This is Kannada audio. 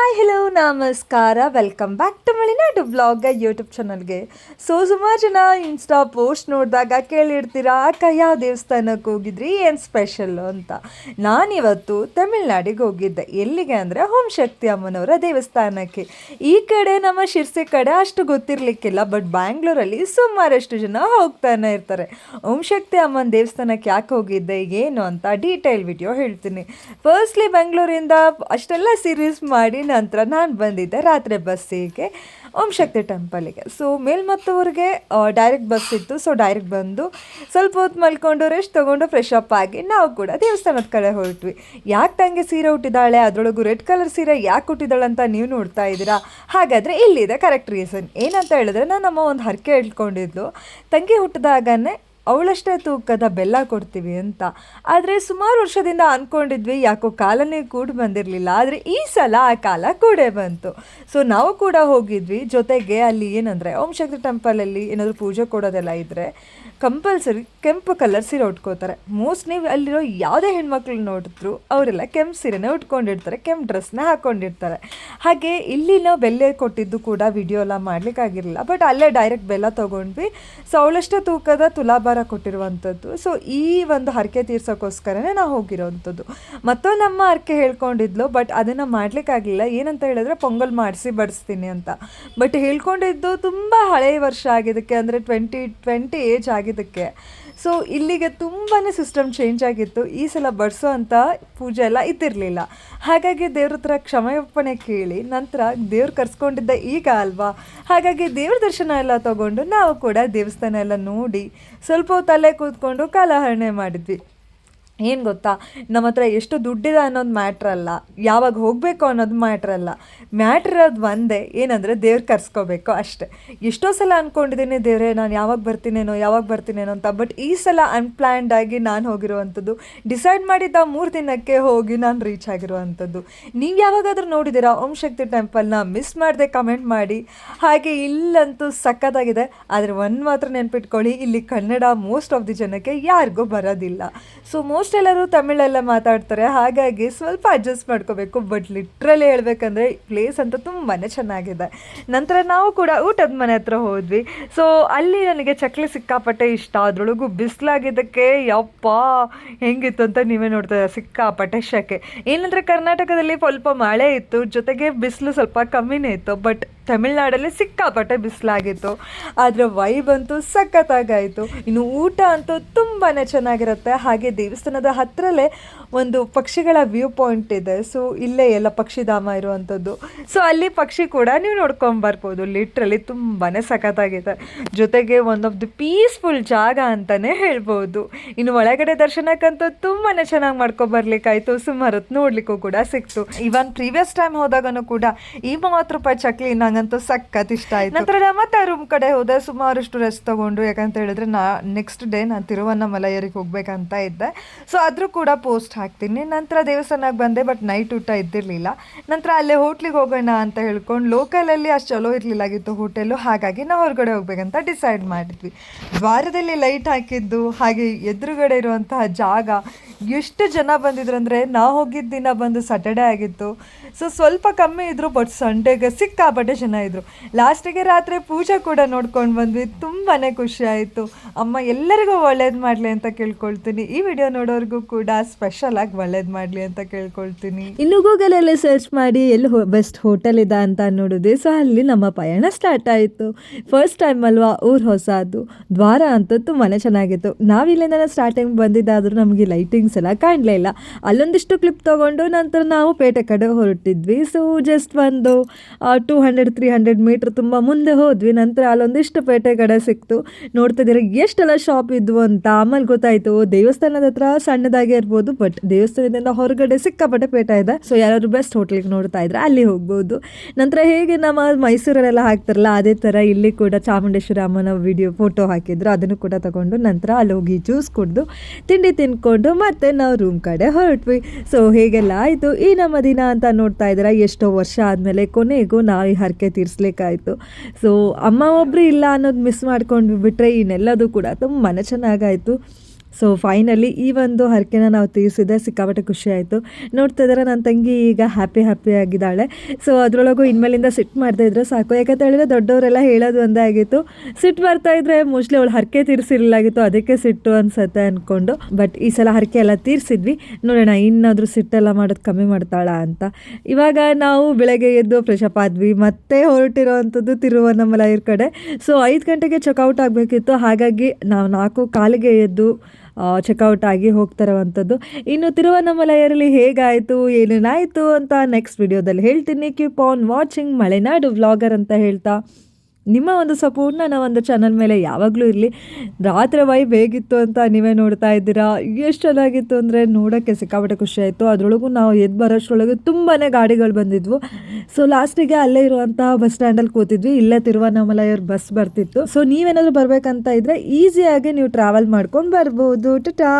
ಹಾಯ್ ಹಲೋ ನಮಸ್ಕಾರ, welcome back to Malenadu blog YouTube ಚಾನಲ್ಗೆ. ಸುಮಾರು ಜನ ಇನ್ಸ್ಟಾ ಪೋಸ್ಟ್ ನೋಡಿದಾಗ ಕೇಳಿರ್ತೀರಾ, ಅಕ್ಕ ಯಾವ ದೇವಸ್ಥಾನಕ್ಕೆ ಹೋಗಿದ್ರಿ, ಏನು ಸ್ಪೆಷಲ್ಲು ಅಂತ. ನಾನಿವತ್ತು ತಮಿಳ್ನಾಡಿಗೆ ಹೋಗಿದ್ದೆ. ಎಲ್ಲಿಗೆ ಅಂದರೆ ಓಂ ಶಕ್ತಿ ಅಮ್ಮನವರ ದೇವಸ್ಥಾನಕ್ಕೆ. ಈ ಕಡೆ ನಮ್ಮ ಶಿರ್ಸಿ ಕಡೆ ಅಷ್ಟು ಗೊತ್ತಿರಲಿಕ್ಕಿಲ್ಲ, ಬಟ್ ಬ್ಯಾಂಗ್ಳೂರಲ್ಲಿ ಸುಮಾರಷ್ಟು ಜನ ಹೋಗ್ತಾನೆ ಇರ್ತಾರೆ. ಓಂ ಶಕ್ತಿ ಅಮ್ಮನ ದೇವಸ್ಥಾನಕ್ಕೆ ಯಾಕೆ ಹೋಗಿದ್ದೆ ಏನು ಅಂತ ಡೀಟೇಲ್ ವಿಡಿಯೋ ಹೇಳ್ತೀನಿ. ಫಸ್ಟ್ಲಿ ಬೆಂಗಳೂರಿಂದ ಅಷ್ಟೆಲ್ಲ ಸೀರೀಸ್ ಮಾಡಿ ನಂತರ ನಾನು ಬಂದಿದ್ದೆ ರಾತ್ರಿ ಬಸ್ಸಿಗೆ Om Shakti ಟೆಂಪಲಿಗೆ. So ಮೇಲ್ಮತ್ತೂರಿಗೆ direct bus ಇತ್ತು. ಸೊ ಡೈರೆಕ್ಟ್ ಬಂದು ಸ್ವಲ್ಪ ಹೊತ್ತು ಮಲ್ಕೊಂಡು ರೆಸ್ಟ್ ತೊಗೊಂಡು ಫ್ರೆಶ್ ಅಪ್ ಆಗಿ ನಾವು ಕೂಡ ದೇವಸ್ಥಾನದ ಕಡೆ ಹೊರಟ್ವಿ. ಯಾಕೆ ತಂಗಿ ಸೀರೆ ಹುಟ್ಟಿದ್ದಾಳೆ, ಅದರೊಳಗೂ ರೆಡ್ ಕಲರ್ ಸೀರೆ ಯಾಕೆ ಹುಟ್ಟಿದಾಳೆ ಅಂತ ನೀವು ನೋಡ್ತಾ ಇದ್ದೀರಾ. ಹಾಗಾದರೆ ಇಲ್ಲಿದೆ ಕರೆಕ್ಟ್ ರೀಸನ್. ಏನಂತ ಹೇಳಿದ್ರೆ, ನಮ್ಮ ಒಂದು ಹರಕೆ ಹೇಳ್ಕೊಂಡಿದ್ಲು, ತಂಗಿ ಹುಟ್ಟಿದಾಗನೇ ಅವಳಷ್ಟೇ ತೂಕದ ಬೆಲ್ಲ ಕೊಡ್ತೀವಿ ಅಂತ. ಆದರೆ ಸುಮಾರು ವರ್ಷದಿಂದ ಅಂದ್ಕೊಂಡಿದ್ವಿ, ಯಾಕೋ ಕಾಲನೇ ಕೂಡ ಬಂದಿರಲಿಲ್ಲ. ಆದರೆ ಈ ಸಲ ಆ ಕಾಲ ಕೂಡೇ ಬಂತು. ಸೊ ನಾವು ಕೂಡ ಹೋಗಿದ್ವಿ. ಜೊತೆಗೆ ಅಲ್ಲಿ ಏನಂದರೆ ಓಂ ಶಕ್ತಿ ಟೆಂಪಲಲ್ಲಿ ಏನಾದರೂ ಪೂಜೆ ಕೊಡೋದೆಲ್ಲ ಇದ್ದರೆ ಕಂಪಲ್ಸರಿ ಕೆಂಪು ಕಲರ್ ಸೀರೆ ಉಟ್ಕೋತಾರೆ. ಮೋಸ್ಟ್ಲಿ ಅಲ್ಲಿರೋ ಯಾವುದೇ ಹೆಣ್ಮಕ್ಳು ನೋಡಿದ್ರು ಅವರೆಲ್ಲ ಕೆಂಪು ಸೀರೆನೇ ಉಟ್ಕೊಂಡಿರ್ತಾರೆ, ಕೆಂಪು ಡ್ರೆಸ್ನ ಹಾಕ್ಕೊಂಡಿರ್ತಾರೆ. ಹಾಗೆ ಇಲ್ಲಿ ನಾವು ಬೆಲ್ಲ ಕೊಟ್ಟಿದ್ದು ಕೂಡ ವಿಡಿಯೋ ಎಲ್ಲ ಮಾಡಲಿಕ್ಕಾಗಿರಲಿಲ್ಲ, ಬಟ್ ಅಲ್ಲೇ ಡೈರೆಕ್ಟ್ ಬೆಲ್ಲ ತೊಗೊಂಡ್ವಿ. ಸೊ ಅವಳಷ್ಟೇ ತೂಕದ ತುಲಾಭಾರ ಕೊಟ್ಟಿರುವಂಥದ್ದು. ಸೊ ಈ ಒಂದು ಹರಕೆ ತೀರ್ಸೋಕ್ಕೋಸ್ಕರನೇ ನಾವು ಹೋಗಿರೋವಂಥದ್ದು. ಮತ್ತೊಂದು ನಮ್ಮ ಹರಕೆ ಹೇಳ್ಕೊಂಡಿದ್ಲು, ಬಟ್ ಅದನ್ನು ಮಾಡಲಿಕ್ಕಾಗಲಿಲ್ಲ. ಏನಂತ ಹೇಳಿದ್ರೆ ಪೊಂಗಲ್ ಮಾಡಿಸಿ ಬಡಿಸ್ತೀನಿ ಅಂತ. ಬಟ್ ಹೇಳ್ಕೊಂಡಿದ್ದು ತುಂಬ ಹಳೆಯ ವರ್ಷ ಆಗಿದ್ದಕ್ಕೆ, ಅಂದರೆ 20 ಏಜ್ ಆಗಿದ್ದಕ್ಕೆ. ಸೊ ಇಲ್ಲಿಗೆ ತುಂಬಾ ಸಿಸ್ಟಮ್ ಚೇಂಜ್ ಆಗಿತ್ತು. ಈ ಸಲ ಬಡಿಸೋ ಅಂತ ಪೂಜೆ ಎಲ್ಲ ಇದ್ದಿರಲಿಲ್ಲ. ಹಾಗಾಗಿ ದೇವ್ರ ಹತ್ರ ಕ್ಷಮಾಪಣೆ ಕೇಳಿ ನಂತರ ದೇವ್ರು ಕರ್ಸ್ಕೊಂಡಿದ್ದ ಈಗ ಅಲ್ವಾ, ಹಾಗಾಗಿ ದೇವ್ರ ದರ್ಶನ ಎಲ್ಲ ತೊಗೊಂಡು ನಾವು ಕೂಡ ದೇವಸ್ಥಾನ ಎಲ್ಲ ನೋಡಿ ಸ್ವಲ್ಪ ಹೊತ್ತಲ್ಲೇ ಕೂತ್ಕೊಂಡು ಕಾಲಹರಣೆ ಮಾಡಿದ್ವಿ. ಏನು ಗೊತ್ತಾ, ನಮ್ಮ ಹತ್ರ ಎಷ್ಟು ದುಡ್ಡಿದೆ ಅನ್ನೋದು ಮ್ಯಾಟ್ರಲ್ಲ, ಯಾವಾಗ ಹೋಗಬೇಕು ಅನ್ನೋದು ಮ್ಯಾಟ್ರಲ್ಲ. ಮ್ಯಾಟ್ರ್ ಇರೋದು ಒಂದೇ, ಏನಂದರೆ ದೇವ್ರು ಕರ್ಸ್ಕೋಬೇಕು ಅಷ್ಟೆ. ಎಷ್ಟೋ ಸಲ ಅಂದ್ಕೊಂಡಿದ್ದೀನಿ, ದೇವರೇ ನಾನು ಯಾವಾಗ ಬರ್ತೀನೇನೋ ಅಂತ. ಬಟ್ ಈ ಸಲ ಅನ್ಪ್ಲ್ಯಾನ್ಡ್ ಆಗಿ ನಾನು ಹೋಗಿರುವಂಥದ್ದು. ಡಿಸೈಡ್ ಮಾಡಿದ್ದ 3 ದಿನಕ್ಕೆ ಹೋಗಿ ನಾನು ರೀಚ್ ಆಗಿರುವಂಥದ್ದು. ನೀವು ಯಾವಾಗಾದರೂ ನೋಡಿದ್ದೀರಾ ಓಂ ಶಕ್ತಿ ಟೆಂಪಲ್ನ? ಮಿಸ್ ಮಾಡದೆ ಕಮೆಂಟ್ ಮಾಡಿ. ಹಾಗೆ ಇಲ್ಲಂತೂ ಸಖತ್ತಾಗಿದೆ. ಆದರೆ ಒಂದು ಮಾತ್ರ ನೆನ್ಪಿಟ್ಕೊಳ್ಳಿ, ಇಲ್ಲಿ ಕನ್ನಡ ಮೋಸ್ಟ್ ಆಫ್ ದಿ ಜನಕ್ಕೆ ಯಾರಿಗೂ ಬರೋದಿಲ್ಲ. ಸೊ ಮೋಸ್ಟ್ ಎಲ್ಲರೂ ತಮಿಳೆಲ್ಲ ಮಾತಾಡ್ತಾರೆ, ಹಾಗಾಗಿ ಸ್ವಲ್ಪ ಅಡ್ಜಸ್ಟ್ ಮಾಡ್ಕೋಬೇಕು. ಬಟ್ ಲಿಟ್ರಲಿ ಹೇಳ್ಬೇಕಂದ್ರೆ ಪ್ಲೇಸ್ ಅಂತ ತುಂಬಾ ಚೆನ್ನಾಗಿದೆ. ನಂತರ ನಾವು ಕೂಡ ಊಟದ ಮನೆ ಹತ್ರ ಹೋದ್ವಿ. ಸೊ ಅಲ್ಲಿ ನನಗೆ ಚಕ್ಲಿ ಸಿಕ್ಕಾಪಟ್ಟೆ ಇಷ್ಟ. ಅದರೊಳಗೂ ಬಿಸಿಲಾಗಿದ್ದಕ್ಕೆ ಯಪ್ಪ ಹೆಂಗಿತ್ತು ಅಂತ ನೀವೇ ನೋಡ್ತಾ, ಸಿಕ್ಕಾಪಟ್ಟೆ ಶೆಕೆ. ಏನಂದರೆ ಕರ್ನಾಟಕದಲ್ಲಿ ಸ್ವಲ್ಪ ಮಳೆ ಇತ್ತು, ಜೊತೆಗೆ ಬಿಸಿಲು ಸ್ವಲ್ಪ ಕಮ್ಮಿನೇ ಇತ್ತು. ಬಟ್ ತಮಿಳ್ನಾಡಲ್ಲಿ ಸಿಕ್ಕಾಪಟ್ಟೆ ಬಿಸಿಲಾಗಿತ್ತು. ಆದರೆ ವೈಬ್ ಅಂತೂ ಸಖತ್ತಾಗಾಯಿತು. ಇನ್ನು ಊಟ ಅಂತೂ ತುಂಬಾ ಚೆನ್ನಾಗಿರುತ್ತೆ. ಹಾಗೆ ದೇವಸ್ಥಾನದ ಹತ್ತಿರಲ್ಲೇ ಒಂದು ಪಕ್ಷಿಗಳ ವ್ಯೂ ಪಾಯಿಂಟ್ ಇದೆ. ಸೊ ಇಲ್ಲೇ ಎಲ್ಲ ಪಕ್ಷಿಧಾಮ ಇರುವಂಥದ್ದು. ಸೊ ಅಲ್ಲಿ ಪಕ್ಷಿ ಕೂಡ ನೀವು ನೋಡ್ಕೊಂಬರ್ಬೋದು. ಲಿಟ್ರಲಿ ತುಂಬಾ ಸಖತ್ತಾಗಿದೆ. ಜೊತೆಗೆ ಒನ್ ಆಫ್ ದಿ ಪೀಸ್ಫುಲ್ ಜಾಗ ಅಂತಲೇ ಹೇಳ್ಬೋದು. ಇನ್ನು ಒಳಗಡೆ ದರ್ಶನಕ್ಕಂತೂ ತುಂಬಾ ಚೆನ್ನಾಗಿ ಮಾಡ್ಕೊಬರ್ಲಿಕ್ಕಾಯಿತು. ಸುಮಾರು ಹೊತ್ತು ನೋಡಲಿಕ್ಕೂ ಕೂಡ ಸಿಕ್ತು. ಇವನ್ ಪ್ರೀವಿಯಸ್ ಟೈಮ್ ಹೋದಾಗನೂ ಕೂಡ ಈ 30 ರೂಪಾಯಿ ಚಕ್ಲಿ ನಂಗಂತೂ ಸಖತ್ ಇಷ್ಟ ಆಯಿತು. ನಂತರ ಮತ್ತೆ ರೂಮ್ ಕಡೆ ಹೋದೆ. ಸುಮಾರಷ್ಟು ರೆಸ್ಟ್ ತೊಗೊಂಡು, ಯಾಕಂತ ಹೇಳಿದ್ರೆ ನೆಕ್ಸ್ಟ್ ಡೇ ನಾನು ತಿರುವಣ್ಣಾಮಲೈಗೆ ಹೋಗ್ಬೇಕಂತ ಇದ್ದೆ. ಸೊ ಆದರೂ ಕೂಡ ಪೋಸ್ಟ್ ಹಾಕ್ತೀನಿ. ನಂತರ ದೇವಸ್ಥಾನಕ್ಕೆ ಬಂದೆ, ಬಟ್ ನೈಟ್ ಊಟ ಇದ್ದಿರಲಿಲ್ಲ. ನಂತರ ಅಲ್ಲೇ ಹೋಟ್ಲಿಗೆ ಹೋಗೋಣ ಅಂತ ಹೇಳ್ಕೊಂಡು, ಲೋಕಲಲ್ಲಿ ಅಷ್ಟು ಚಲೋ ಇರಲಿಲ್ಲಾಗಿತ್ತು ಹೋಟೆಲು, ಹಾಗಾಗಿ ನಾವು ಹೊರಗಡೆ ಹೋಗ್ಬೇಕಂತ ಡಿಸೈಡ್ ಮಾಡಿದ್ವಿ. ದ್ವಾರದಲ್ಲಿ ಲೈಟ್ ಹಾಕಿದ್ದು, ಹಾಗೆ ಎದುರುಗಡೆ ಇರುವಂತಹ ಜಾಗ ಎಷ್ಟು ಜನ ಬಂದಿದ್ರು ಅಂದರೆ, ನಾವು ಹೋಗಿದ್ದ ದಿನ ಬಂದು ಸ್ಯಾಟರ್ಡೇ ಆಗಿತ್ತು. ಸೊ ಸ್ವಲ್ಪ ಕಮ್ಮಿ ಇದ್ದರು, ಬಟ್ ಸಂಡೇಗೆ ಸಿಕ್ಕಾಪಟ್ಟೆ ಜನ ಇದ್ದರು. ಲಾಸ್ಟಿಗೆ ರಾತ್ರಿ ಪೂಜೆ ಕೂಡ ನೋಡ್ಕೊಂಡು ಬಂದ್ವಿ. ತುಂಬಾ ಖುಷಿ ಆಯಿತು. ಅಮ್ಮ ಎಲ್ಲರಿಗೂ ಒಳ್ಳೇದು ಮಾಡಲಿ ಅಂತ ಕೇಳ್ಕೊಳ್ತೀನಿ. ಈ ವಿಡಿಯೋ ನೋಡೋರಿಗೂ ಕೂಡ ಸ್ಪೆಷಲ್ ಆಗಿ ಒಳ್ಳೇದು ಮಾಡಲಿ ಅಂತ ಕೇಳ್ಕೊಳ್ತೀನಿ. ಇನ್ನು ಗೂಗಲಲ್ಲಿ ಸರ್ಚ್ ಮಾಡಿ ಎಲ್ಲಿ ಬೆಸ್ಟ್ ಹೋಟೆಲ್ ಇದೆ ಅಂತ ನೋಡಿದೆ. ಸೊ ಅಲ್ಲಿ ನಮ್ಮ ಪಯಣ ಸ್ಟಾರ್ಟ್ ಆಯಿತು. ಫಸ್ಟ್ ಟೈಮ್ ಅಲ್ವಾ, ಊರು ಹೊಸದು. ದ್ವಾರ ಅಂತೂ ತುಂಬಾ ಚೆನ್ನಾಗಿತ್ತು. ನಾವಿಲ್ಲಿಂದ ಸ್ಟಾರ್ಟಿಂಗ್ ಬಂದಿದ್ದಾದರೂ ನಮಗೆ ಲೈಟಿಂಗ್ಸ್ ಎಲ್ಲ ಕಾಣಲೇ ಇಲ್ಲ. ಅಲ್ಲೊಂದಿಷ್ಟು ಕ್ಲಿಪ್ ತೊಗೊಂಡು ನಂತರ ನಾವು ಪೇಟೆ ಕಡೆ ಹೊರಟಿದ್ವಿ. ಸೊ ಜಸ್ಟ್ ಒಂದು 200-300 ಮೀಟ್ರ್ ತುಂಬ ಮುಂದೆ ಹೋದ್ವಿ. ನಂತರ ಅಲ್ಲೊಂದಿಷ್ಟು ಪೇಟೆ ಕಡೆ ಸಿಕ್ತು. ನೋಡ್ತಿದ್ದೀರ ಎಷ್ಟೆಲ್ಲ ಶಾಪ್ ಇದ್ವು ಅಂತ. ಆಮೇಲೆ ಗೊತ್ತಾಯಿತು, ದೇವಸ್ಥಾನದ ಹತ್ರ ಸಣ್ಣದಾಗೆ ಇರ್ಬೋದು, ಬಟ್ ದೇವಸ್ಥಾನದಿಂದ ಹೊರಗಡೆ ಸಿಕ್ಕಾಪಟ್ಟೆ ಪೇಟೆ ಇದೆ. ಸೊ ಯಾರಾದ್ರು ಬೆಸ್ಟ್ ಹೋಟ್ಲಿಗೆ ನೋಡ್ತಾ ಇದ್ರೆ ಅಲ್ಲಿ ಹೋಗ್ಬೋದು. ನಂತರ ಹೇಗೆ ನಮ್ಮ ಮೈಸೂರಲ್ಲೆಲ್ಲ ಹಾಕ್ತಾರಲ್ಲ, ಅದೇ ಥರ ಇಲ್ಲಿ ಕೂಡ ಚಾಮುಂಡೇಶ್ವರಿ ಅಮ್ಮನ ಫೋಟೋ ಹಾಕಿದ್ರು. ಅದನ್ನು ಕೂಡ ತಗೊಂಡು ನಂತರ ಅಲ್ಲಿ ಹೋಗಿ ಜ್ಯೂಸ್ ಕುಡಿದು ತಿಂಡಿ ತಿನ್ಕೊಂಡು ಮತ್ತೆ ನಾವು ರೂಮ್ ಕಡೆ ಹೊರಟ್ವಿ. ಸೊ ಹೇಗೆಲ್ಲ ಆಯಿತು ಈ ನಮ್ಮ ದಿನ ಅಂತ ನೋಡ್ತಾ ಇದ್ದೀರಾ. ಎಷ್ಟೋ ವರ್ಷ ಆದಮೇಲೆ ಕೊನೆಗೂ ನಾವು ಈ ಹರಕೆ ತೀರಿಸ್ಲಿಕ್ಕಾಯಿತು. ಸೊ ಅಮ್ಮ ಒಬ್ಬರು ಇಲ್ಲ ಅನ್ನೋದು ಮಿಸ್ ಮಾಡ್ಕೊಂಡು ಬಿಟ್ಟರೆ ಇನ್ನೆಲ್ಲದು ಕೂಡ ತುಂಬಾ ಚೆನ್ನಾಗಾಯಿತು. ಸೊ ಫೈನಲಿ ಈ ಒಂದು ಹರಕೆನ ನಾವು ತೀರಿಸಿದೆ. ಸಿಕ್ಕಾಪಟ್ಟೆ ಖುಷಿ ಆಯಿತು. ನೋಡ್ತಾ ಇದ್ದಾರೆ ನನ್ನ ತಂಗಿ ಈಗ ಹ್ಯಾಪಿ ಆಗಿದ್ದಾಳೆ. ಸೊ ಅದರೊಳಗೂ ಇನ್ಮೇಲಿಂದ ಸಿಟ್ಟು ಮಾಡದೇ ಇದ್ರೆ ಸಾಕು. ಯಾಕಂತ ಹೇಳಿದ್ರೆ ದೊಡ್ಡವರೆಲ್ಲ ಹೇಳೋದು ಒಂದೇ ಆಗಿತ್ತು. ಸಿಟ್ಟು ಬರ್ತಾ ಇದ್ರೆ ಮೋಸ್ಟ್ಲಿ ಅವಳು ಹರಕೆ ತೀರಿಸಿರಲಾಗಿತ್ತು, ಅದಕ್ಕೆ ಸಿಟ್ಟು ಅನ್ಸತ್ತೆ ಅಂದ್ಕೊಂಡು. ಬಟ್ ಈ ಸಲ ಹರಕೆ ಎಲ್ಲ ತೀರಿಸಿದ್ವಿ. ನೋಡೋಣ ಇನ್ನಾದರೂ ಸಿಟ್ಟೆಲ್ಲ ಮಾಡೋದು ಕಮ್ಮಿ ಮಾಡ್ತಾಳ ಅಂತ. ಇವಾಗ ನಾವು ಬೆಳಗ್ಗೆ ಎದ್ದು ಫ್ರೆಶಪ್ ಆದ್ವಿ. ಮತ್ತೆ ಹೊರಟಿರೋವಂಥದ್ದು ತಿರುವಣ್ಣಾಮಲೈ ಕಡೆ. ಸೊ 5 ಗಂಟೆಗೆ ಚೆಕ್ಔಟ್ ಆಗಬೇಕಿತ್ತು. ಹಾಗಾಗಿ ನಾವು 4:15ಗೆ ಎದ್ದು ಚೆಕ್ಔಟ್ ಆಗಿ ಹೋಗ್ತಾ ಇರೋವಂಥದ್ದು. ಇನ್ನು ತಿರುವಣ್ಣಾಮಲೈಯಲ್ಲಿ ಹೇಗಾಯಿತು ಏನೇನಾಯಿತು ಅಂತ ನೆಕ್ಸ್ಟ್ ವಿಡಿಯೋದಲ್ಲಿ ಹೇಳ್ತೀನಿ. Keep on watching Malenadu vlogger ಅಂತ ಹೇಳ್ತಾ ನಿಮ್ಮ ಒಂದು ಸಪೋರ್ಟ್ ನನ್ನ ಒಂದು ಚಾನಲ್ ಮೇಲೆ ಯಾವಾಗಲೂ ಇರಲಿ. ರಾತ್ರಿ ವೈಬ್ ಹೇಗಿತ್ತು ಅಂತ ನೀವೇ ನೋಡ್ತಾ ಇದ್ದೀರಾ. ಎಷ್ಟು ಚೆನ್ನಾಗಿತ್ತು ಅಂದರೆ ನೋಡೋಕ್ಕೆ ಸಿಕ್ಕಾಪಟ್ಟೆ ಖುಷಿ ಆಯಿತು. ಅದರೊಳಗೂ ನಾವು ಎದ್ದು ಬರೋಷ್ಟರೊಳಗೆ ತುಂಬಾ ಗಾಡಿಗಳು ಬಂದಿದ್ವು. ಸೊ ಲಾಸ್ಟಿಗೆ ಅಲ್ಲೇ ಇರುವಂತಹ ಬಸ್ ಸ್ಟ್ಯಾಂಡಲ್ಲಿ ಕೂತಿದ್ವಿ. ಇಲ್ಲೇ ತಿರುವಣ್ಣಾಮಲೈಯವ್ರ ಬಸ್ ಬರ್ತಿತ್ತು. ಸೊ ನೀವೇನಾದರೂ ಬರಬೇಕಂತ ಇದ್ದರೆ ಈಸಿಯಾಗಿ ನೀವು ಟ್ರಾವೆಲ್ ಮಾಡ್ಕೊಂಡು ಬರ್ಬೋದು. ಟಾಟಾ.